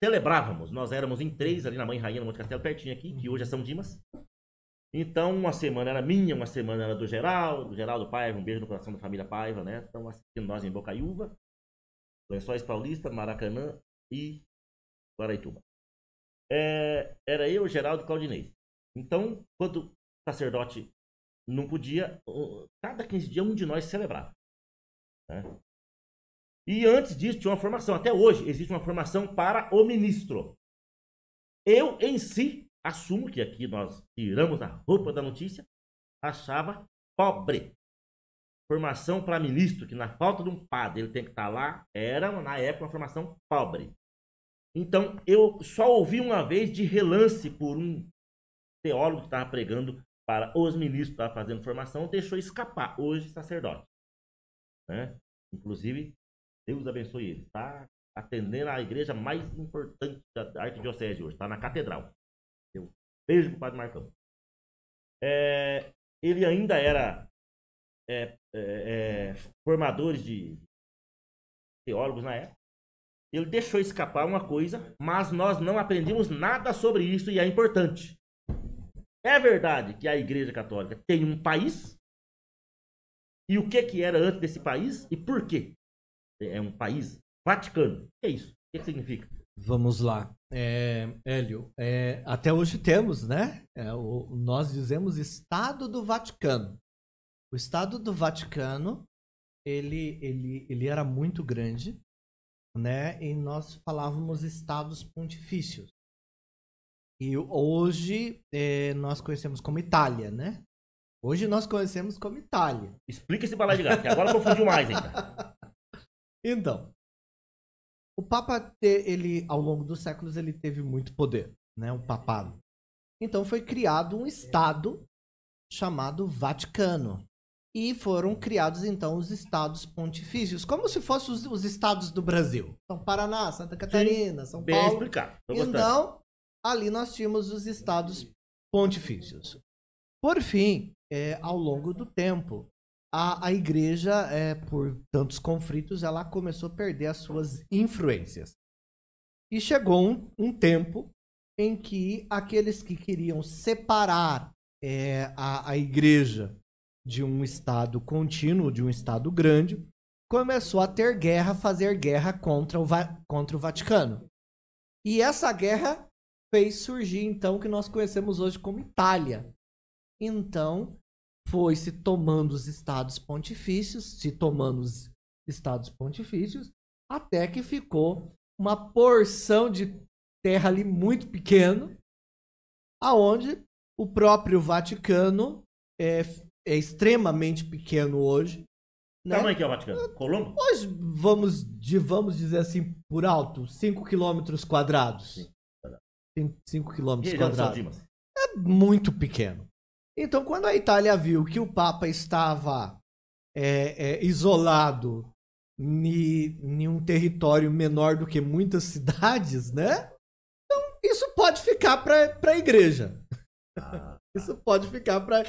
celebrávamos. Nós éramos em 3 ali na Mãe Rainha, no Monte Castelo, pertinho aqui, que hoje é São Dimas. Então, uma semana era minha, uma semana era do Geraldo Paiva, um beijo no coração da família Paiva, né? Estão assistindo nós em Bocaiúva, Lençóis Paulista, Maracanã e Guaraituba. Era eu, Geraldo e Claudinei. Então, quando o sacerdote não podia, cada 15 dias um de nós celebrava. Né? E antes disso tinha uma formação, até hoje existe uma formação para o ministro. Eu, em si, assumo que aqui nós tiramos a roupa da notícia, achava pobre. Formação para ministro, que na falta de um padre ele tem que estar lá, era, na época, uma formação pobre. Então, eu só ouvi uma vez de relance por um teólogo que estava pregando para os ministros que estavam fazendo formação, deixou escapar, hoje sacerdote. Né? Inclusive, Deus abençoe ele. Está atendendo a igreja mais importante da arquidiocese hoje, está na catedral. Eu beijo para o padre Marcão. Ele ainda era formador de teólogos na época. Ele deixou escapar uma coisa, mas nós não aprendemos nada sobre isso e é importante. É verdade que a Igreja Católica tem um país, e o que era antes desse país e por quê? É um país Vaticano. O que é isso? O que significa? Vamos lá. Hélio, até hoje temos, né? Nós dizemos Estado do Vaticano. O Estado do Vaticano, ele era muito grande, né? E nós falávamos Estados Pontifícios. E hoje nós conhecemos como Itália, né? Hoje nós conhecemos como Itália. Explica esse balai de gato, que agora confundiu mais ainda. Então, o Papa, ao longo dos séculos, ele teve muito poder, né? O papado. Então foi criado um Estado chamado Vaticano. E foram criados, então, os Estados Pontifícios, como se fossem os estados do Brasil. Então, Paraná, Santa Catarina, São Paulo. Bem explicado. Então, ali nós tínhamos os Estados Pontifícios. Por fim, ao longo do tempo, a igreja, por tantos conflitos, ela começou a perder as suas influências. E chegou um tempo em que aqueles que queriam separar a igreja de um estado contínuo, de um estado grande, começou a ter guerra, fazer guerra contra o Vaticano. E essa guerra fez surgir, então, o que nós conhecemos hoje como Itália. Então, foi se tomando os estados pontifícios, até que ficou uma porção de terra ali muito pequeno, aonde o próprio Vaticano é extremamente pequeno hoje. Que tamanho que é o Vaticano? Colombo? Hoje, vamos dizer assim, por alto, 5 quilômetros quadrados. 5 quilômetros quadrados. É muito pequeno. Então, quando a Itália viu que o Papa estava isolado em um território menor do que muitas cidades, né? Então, isso pode ficar para a igreja. Isso pode ficar para a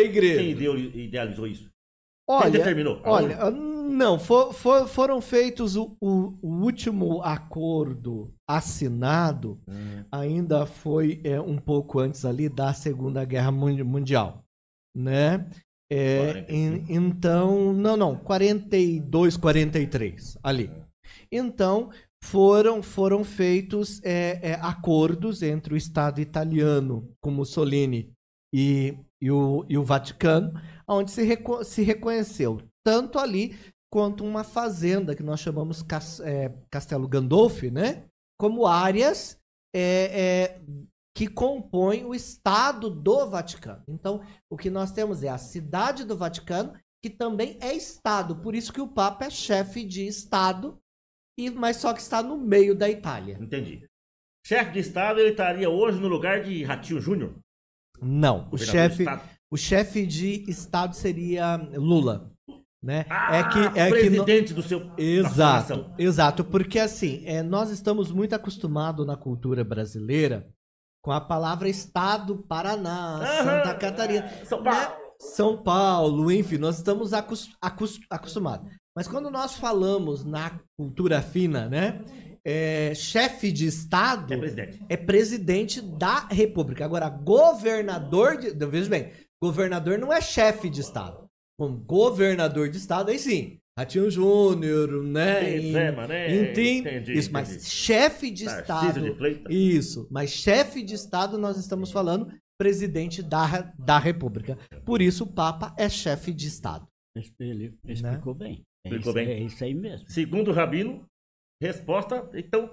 igreja. Quem idealizou isso? Olha, quem determinou? Não, foram feitos o último acordo assinado, ainda foi um pouco antes ali da Segunda Guerra Mundial, né? Então, 42, 43, ali. Então, foram feitos acordos entre o Estado italiano, com Mussolini, e o Vaticano, onde se reconheceu tanto ali quanto uma fazenda que nós chamamos Castelo Gandolfi, né? Como áreas que compõem o Estado do Vaticano. Então, o que nós temos é a cidade do Vaticano, que também é Estado. Por isso que o Papa é chefe de Estado, mas só que está no meio da Itália. Entendi. Chefe de Estado, ele estaria hoje no lugar de Ratinho Júnior? Não, o chefe de Estado seria Lula, né? Presidente do seu... Exato, porque assim, nós estamos muito acostumados na cultura brasileira com a palavra Estado, Paraná, Santa Catarina, São Paulo, enfim, nós estamos acostumados. Mas quando nós falamos na cultura fina, né? chefe de Estado É presidente. presidente da República. Agora, governador veja bem, governador não é chefe de Estado. Como governador de Estado, aí sim. Ratinho Júnior, né? Entendi. Isso, mas chefe de Estado. Isso, mas chefe de Estado nós estamos falando presidente da República. Por isso o Papa é chefe de Estado. Ele explicou bem. Explicou bem. É isso aí mesmo. Segundo o Rabino, resposta. Então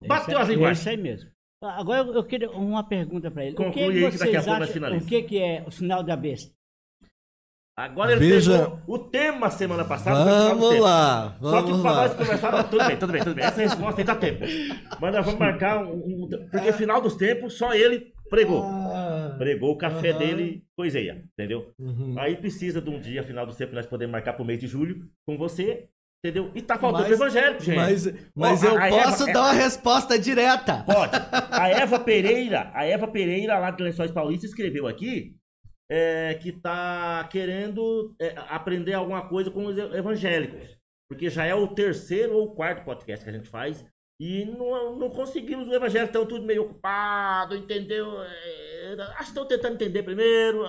bateu as linguagens. É isso aí mesmo. Agora eu queria uma pergunta para ele. Conclui aí que daqui a pouco nós O finalizamos. que é o sinal da besta? Agora ele pegou o tema semana passada. Vamos lá. Só que para nós conversar, tudo bem. Essa resposta aí dá tempo. Mas nós vamos marcar porque final dos tempos só ele pregou. Pregou o café dele, coiseia, entendeu? Aí precisa de um dia, final dos tempos, nós podemos marcar pro mês de julho com você, entendeu? E tá faltando o evangelho, gente. Mas eu posso dar uma resposta direta. Pode. A Eva Pereira, lá de Lençóis Paulista, escreveu aqui que tá querendo aprender alguma coisa com os evangélicos. Porque já é o terceiro ou quarto podcast que a gente faz. E não conseguimos, o evangelho estão tudo meio ocupado, entendeu? Acho que estão tentando entender primeiro.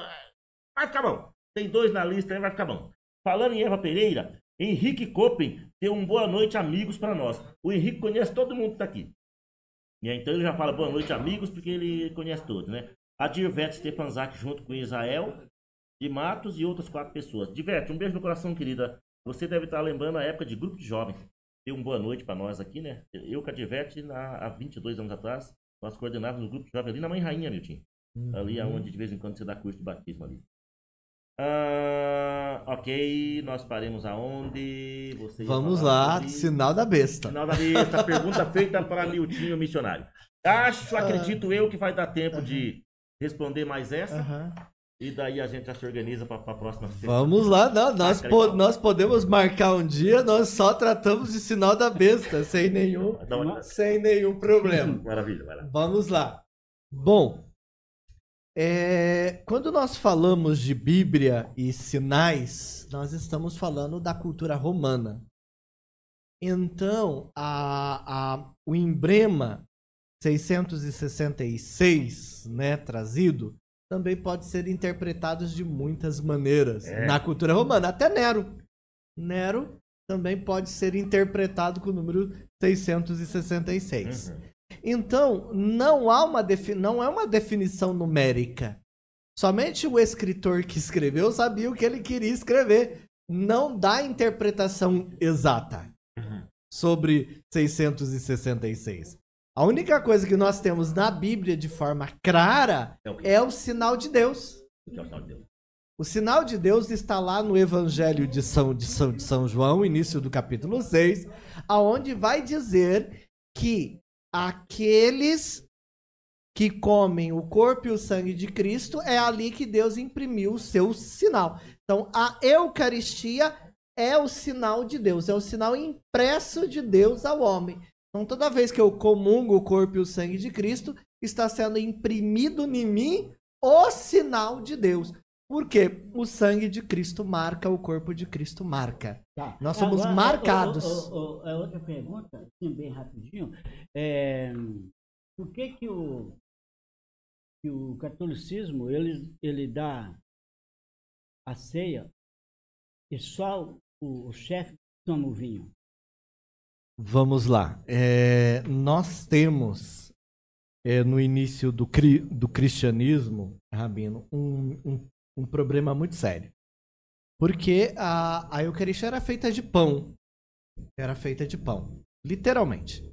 Vai ficar bom. Tem 2 na lista aí, vai ficar bom. Falando em Eva Pereira, Henrique Coppen deu um boa noite, amigos, para nós. O Henrique conhece todo mundo que tá aqui. E então ele já fala boa noite, amigos, porque ele conhece todos, né? A Dirvete Stefanzak junto com Israel de Matos e outras 4 pessoas. Dirvete, um beijo no coração, querida. Você deve estar lembrando a época de grupo de jovens. Deu uma boa noite para nós aqui, né? Eu com a Dirvete, há 22 anos atrás, nós coordenávamos um grupo de jovens ali na Mãe Rainha, Milton. Ali é onde de vez em quando você dá curso de batismo ali. Ok, nós paremos aonde? Vamos lá, sinal da besta. Sinal da besta, pergunta feita para Miltinho Missionário. Acredito eu que vai dar tempo de responder mais essa. E daí a gente já se organiza para a próxima sexta. Vamos lá, nós podemos marcar um dia, nós só tratamos de sinal da besta, sem nenhum problema. Maravilha, vai lá. Vamos lá. Bom, quando nós falamos de Bíblia e sinais, nós estamos falando da cultura romana. Então, o emblema 666, né, trazido, também pode ser interpretado de muitas maneiras na cultura romana. Até Nero. Nero também pode ser interpretado com o número 666. Então, não é uma definição numérica. Somente o escritor que escreveu sabia o que ele queria escrever. Não dá interpretação exata sobre 666. A única coisa que nós temos na Bíblia de forma clara é o sinal de Deus. O sinal de Deus está lá no Evangelho de São João, início do capítulo 6, aonde vai dizer que aqueles que comem o corpo e o sangue de Cristo, é ali que Deus imprimiu o seu sinal. Então, a Eucaristia é o sinal de Deus, é o sinal impresso de Deus ao homem. Então, toda vez que eu comungo o corpo e o sangue de Cristo, está sendo imprimido em mim o sinal de Deus. Porque o sangue de Cristo marca, o corpo de Cristo marca. Tá. Nós somos marcados. Outra pergunta, assim, bem rapidinho. Por que o catolicismo ele dá a ceia e só o chefe toma o vinho? Vamos lá. Nós temos, no início do cristianismo, Rabino, um problema muito sério. Porque a Eucaristia era feita de pão. Era feita de pão. Literalmente.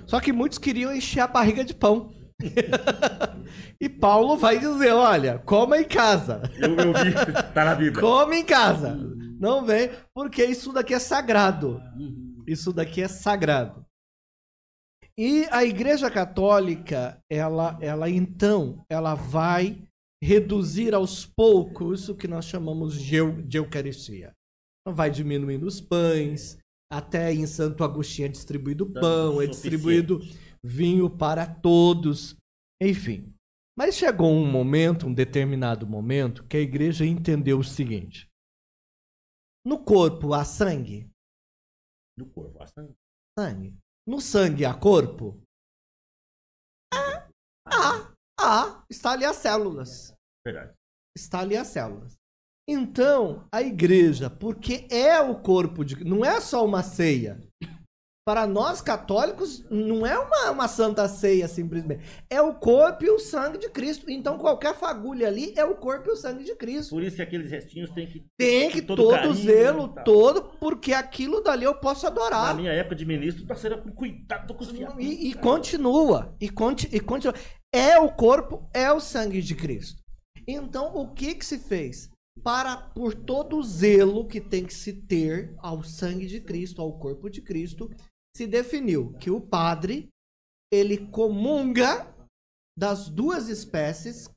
Só que muitos queriam encher a barriga de pão. E Paulo vai dizer, olha, coma em casa. Eu vi, tá na Bíblia. Come em casa. Não vem, porque isso daqui é sagrado. Isso daqui é sagrado. E a Igreja Católica, ela vai reduzir aos poucos o que nós chamamos de Eucaristia. Então, vai diminuindo os pães, até em Santo Agostinho é distribuído pão, é distribuído vinho para todos, enfim. Mas chegou um determinado momento, que a igreja entendeu o seguinte: no corpo há sangue? No corpo há sangue. Sangue. No sangue há corpo? Está ali as células. Verdade. Está ali as células. Então, a igreja, porque é o corpo de... Não é só uma ceia. Para nós católicos, não é uma santa ceia, simplesmente. É o corpo e o sangue de Cristo. Então, qualquer fagulha ali é o corpo e o sangue de Cristo. Por isso que aqueles restinhos tem que todo carinho, zelo, tá? todo, porque aquilo dali eu posso adorar. Na minha época de ministro, nós era com cuidado com os fiados. E continua. E continua. É o corpo, é o sangue de Cristo. Então, o que se fez? Por todo o zelo que tem que se ter ao sangue de Cristo, ao corpo de Cristo, se definiu que o padre, ele comunga das duas espécies,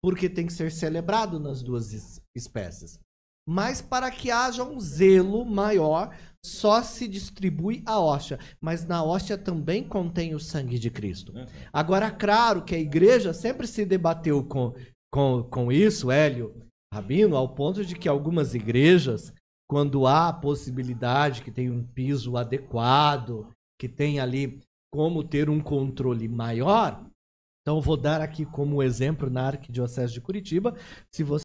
porque tem que ser celebrado nas duas espécies. Mas para que haja um zelo maior, só se distribui a hóstia. Mas na hóstia também contém o sangue de Cristo. Agora, claro que a igreja sempre se debateu com isso, Hélio, Rabino, ao ponto de que algumas igrejas, quando há a possibilidade que tem um piso adequado, que tem ali como ter um controle maior, então vou dar aqui como exemplo na Arquidiocese de Curitiba, se você